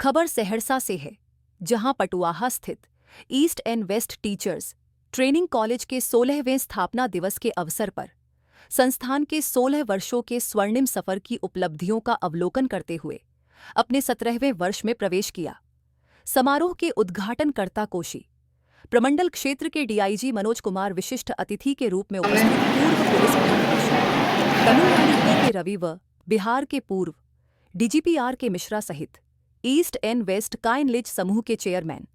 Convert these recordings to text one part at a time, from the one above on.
खबर सहरसा से है, जहां पटुआहा स्थित East and West Teachers Training College के 16वें स्थापना दिवस के अवसर पर संस्थान के 16 वर्षों के स्वर्णिम सफर की उपलब्धियों का अवलोकन करते हुए अपने 17वें वर्ष में प्रवेश किया। समारोह के उद्घाटनकर्ता कोशी प्रमंडल क्षेत्र के डीआईजी मनोज कुमार विशिष्ट अतिथि के रूप में उपस्थित पूर्व पुलिस महानिदेशक तमिलनाडु के रवि व बिहार के पूर्व डीजीपी आर के मिश्रा सहित ईस्ट एंड वेस्ट काइनलिज समूह के चेयरमैन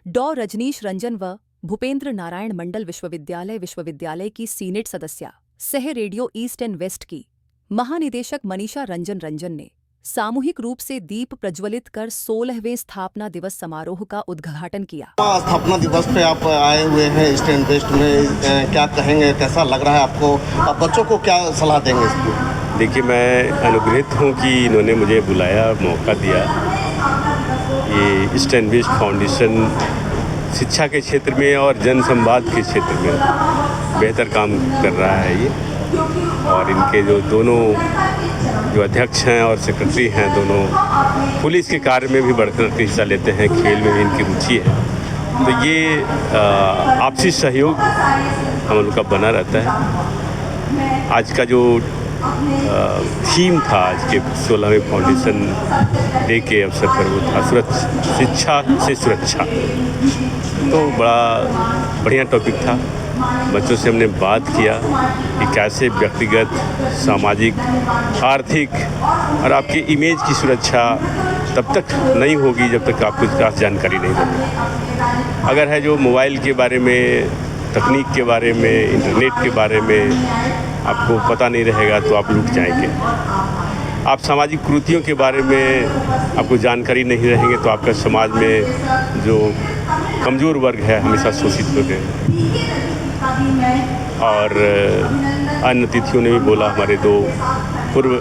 डॉ रजनीश रंजन व भूपेंद्र नारायण मंडल विश्वविद्यालय की सीनेट सदस्या सह रेडियो ईस्ट एंड वेस्ट की महानिदेशक मनीषा रंजन ने सामूहिक रूप से दीप प्रज्वलित कर 16वें स्थापना दिवस समारोह का उद्घाटन किया। स्थापना दिवस पे आप आए हुए हैं ईस्ट एंड वेस्ट में, क्या कहेंगे, कैसा लग रहा है आपको? आप बच्चों को क्या सलाह देंगे इसको? देखिए, मैं अनुग्रहित हूँ कि इन्होंने मुझे बुलाया, मौका दिया। ये ईस्ट एंड वेस्ट फाउंडेशन शिक्षा के क्षेत्र में और जन संवाद के क्षेत्र में बेहतर काम कर रहा है ये, और इनके दोनों अध्यक्ष हैं और सेक्रेटरी हैं, दोनों पुलिस के कार्य में भी बढ़कर हिस्सा लेते हैं, खेल में भी इनकी रुचि है। तो ये आपसी सहयोग हम लोग का बना रहता है। आज का जो थीम था आज के 16वें फाउंडेशन डे के अवसर पर वो था शिक्षा से सुरक्षा। तो बड़ा बढ़िया टॉपिक था। बच्चों से हमने बात किया कि कैसे व्यक्तिगत, सामाजिक, आर्थिक और आपकी इमेज की सुरक्षा तब तक नहीं होगी जब तक आपको इसके पास जानकारी नहीं होगी। अगर है जो मोबाइल के बारे में, तकनीक के बारे में, इंटरनेट के बारे में आपको पता नहीं रहेगा तो आप लूट जाएंगे। आप सामाजिक कुरीतियों के बारे में आपको जानकारी नहीं रहेंगे तो आपका समाज में जो कमज़ोर वर्ग है हमेशा शोषित हो गए। और अन्य अतिथियों ने भी बोला, हमारे 2 पूर्व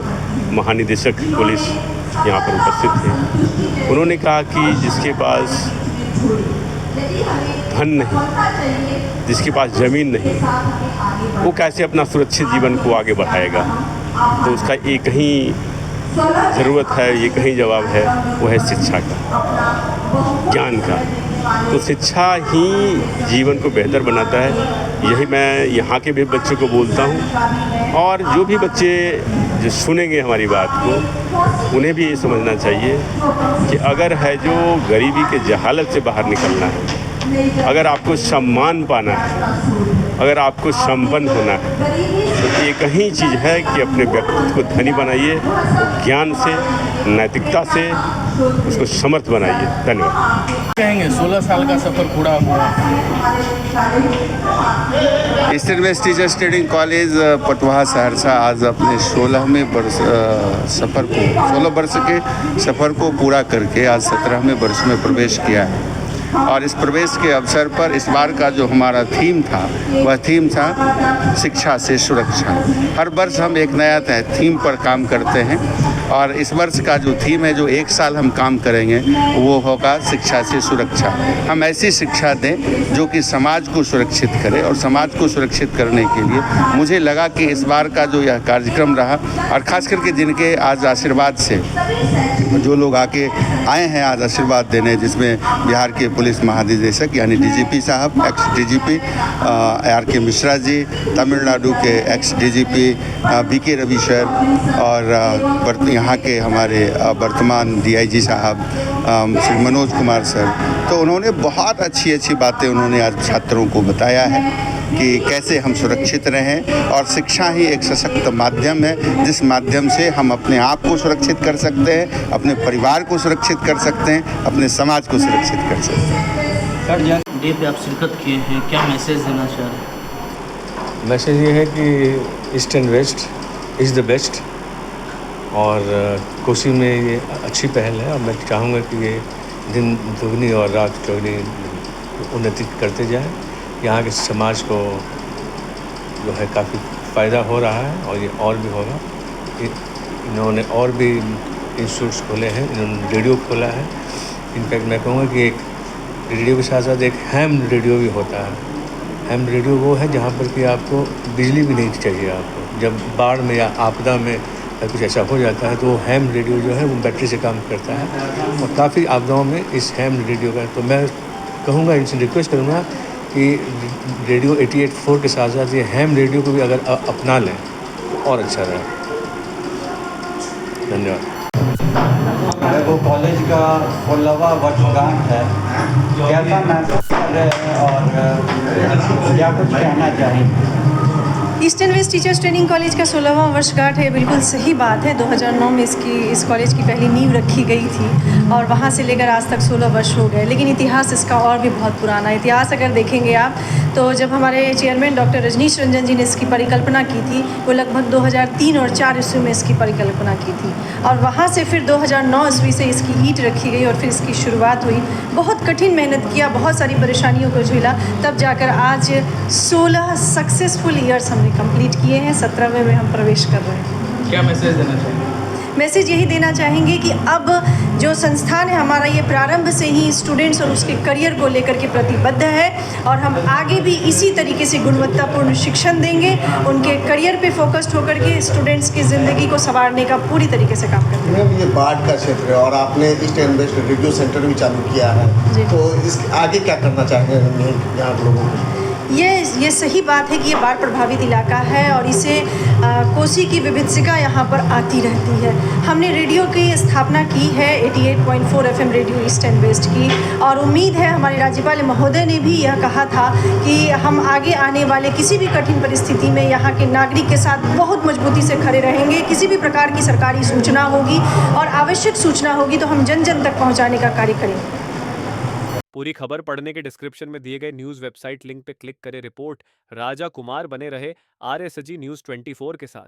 महानिदेशक पुलिस यहाँ पर उपस्थित थे। उन्होंने कहा कि जिसके पास धन नहीं, जिसके पास ज़मीन नहीं, वो कैसे अपना सुरक्षित जीवन को आगे बढ़ाएगा। तो उसका एक ही ज़रूरत है, एक ही जवाब है, वो है शिक्षा का, ज्ञान का। तो शिक्षा ही जीवन को बेहतर बनाता है। यही मैं यहाँ के भी बच्चों को बोलता हूँ, और जो भी बच्चे जो सुनेंगे हमारी बात को, उन्हें भी ये समझना चाहिए कि अगर है जो गरीबी के जहालत से बाहर निकलना है, अगर आपको सम्मान पाना है, अगर आपको संपन्न होना है, तो एक ही चीज़ है कि अपने व्यक्तित्व को धनी बनाइए, ज्ञान से, नैतिकता से उसको समर्थ बनाइए। धन्यवाद। कहेंगे 16 साल का सफ़र पूरा हुआ। East and West Teachers Training College Patuaha Saharsa आज अपने 16वें वर्ष के सफ़र को पूरा करके आज 17वें वर्ष में प्रवेश किया है। और इस प्रवेश के अवसर पर इस बार का जो हमारा थीम था, वह थीम था शिक्षा से सुरक्षा। हर वर्ष हम एक नया थीम पर काम करते हैं, और इस वर्ष का जो थीम है, जो 1 साल हम काम करेंगे, वो होगा शिक्षा से सुरक्षा। हम ऐसी शिक्षा दें जो कि समाज को सुरक्षित करे, और समाज को सुरक्षित करने के लिए मुझे लगा कि इस बार का जो यह कार्यक्रम रहा, और ख़ास करके जिनके आज आशीर्वाद से जो लोग आके आए हैं आज आशीर्वाद देने, जिसमें बिहार के पुलिस महानिदेशक यानी डीजीपी साहब, एक्स डीजीपी आर के मिश्रा जी, तमिलनाडु के ex DGP BK Ravi sir, और यहाँ के हमारे वर्तमान डीआईजी साहब श्री मनोज कुमार सर। तो उन्होंने बहुत अच्छी बातें उन्होंने आज छात्रों को बताया है कि कैसे हम सुरक्षित रहें, और शिक्षा ही एक सशक्त माध्यम है जिस माध्यम से हम अपने आप को सुरक्षित कर सकते हैं, अपने परिवार को सुरक्षित कर सकते हैं, अपने समाज को सुरक्षित कर सकते हैं। सर, डे पे आप शिरकत किए हैं, क्या मैसेज देना चाह रहे हैं? मैसेज ये है कि East and West is the best, और कोशी में ये अच्छी पहल है, और मैं चाहूँगा कि ये दिन दुगनी और रात चौगनी उन्नति करते जाएं। यहाँ के समाज को जो है काफ़ी फ़ायदा हो रहा है, और ये और भी होगा। इन्होंने और भी इंस्टीट्यूट्स खोले हैं, इन्होंने रेडियो खोला है। इनफैक्ट मैं कहूँगा कि एक रेडियो के साथ साथ एक हैम रेडियो भी होता है। हैम रेडियो वो है जहाँ पर कि आपको बिजली भी नहीं चाहिए। आपको जब बाढ़ में या आपदा में अगर कुछ ऐसा हो जाता है तो हैम रेडियो जो है वो बैटरी से काम करता है और काफ़ी आपदाओं में इस हैम रेडियो का, तो मैं कहूँगा, इनसे रिक्वेस्ट करूँगा कि रेडियो 88.4 के साथ साथ ये हैम रेडियो को भी अगर अपना लें तो और अच्छा रहे। धन्यवाद। वो कॉलेज का 16वां वर्षगांठ है, कैसा महसूस कर रहे हैं और क्या कुछ कहना चाहेंगे? East and West Teachers Training College का 16वां वर्षगांठ है, बिल्कुल सही बात है। 2009 में इस कॉलेज की पहली नींव रखी गई थी और वहाँ से लेकर आज तक 16 वर्ष हो गए, लेकिन इतिहास इसका और भी बहुत पुराना इतिहास अगर देखेंगे आप तो जब हमारे चेयरमैन डॉक्टर रजनीश रंजन जी ने इसकी परिकल्पना की थी वो लगभग 2003 और 4 ईस्वी में इसकी परिकल्पना की थी और वहाँ से फिर 2009 ईस्वी से इसकी ईंट रखी गई और फिर इसकी शुरुआत हुई। बहुत कठिन मेहनत किया, बहुत सारी परेशानियों को झेला, तब जाकर आज 16 सक्सेसफुल ईयर्स हमने कंप्लीट किए हैं। 17वें में हम प्रवेश कर रहे हैं। क्या मैसेज देना चाहिए? मैसेज यही देना चाहेंगे कि अब जो संस्थान है हमारा, ये प्रारंभ से ही स्टूडेंट्स और उसके करियर को लेकर के प्रतिबद्ध है और हम आगे भी इसी तरीके से गुणवत्तापूर्ण शिक्षण देंगे, उनके करियर पे फोकस्ड होकर के स्टूडेंट्स की ज़िंदगी को संवारने का पूरी तरीके से काम करेंगे। मैम, ये बाढ़ का क्षेत्र है और आपने East and West radio centre भी चालू किया है, तो इस आगे क्या करना चाहेंगे यहाँ लोगों को? ये सही बात है कि ये बाढ़ प्रभावित इलाका है और इसे कोसी की विविधता यहाँ पर आती रहती है। हमने रेडियो की स्थापना की है 88.4 FM radio East and West की और उम्मीद है हमारे राज्यपाल महोदय ने भी यह कहा था कि हम आगे आने वाले किसी भी कठिन परिस्थिति में यहाँ के नागरिक के साथ बहुत मजबूती से खड़े रहेंगे। किसी भी प्रकार की सरकारी सूचना होगी और आवश्यक सूचना होगी तो हम जन जन तक पहुँचाने का कार्य करेंगे। पूरी खबर पढ़ने के डिस्क्रिप्शन में दिए गए न्यूज़ वेबसाइट लिंक पे क्लिक करें। रिपोर्ट राजा कुमार बने रहे RSG News 24 के साथ।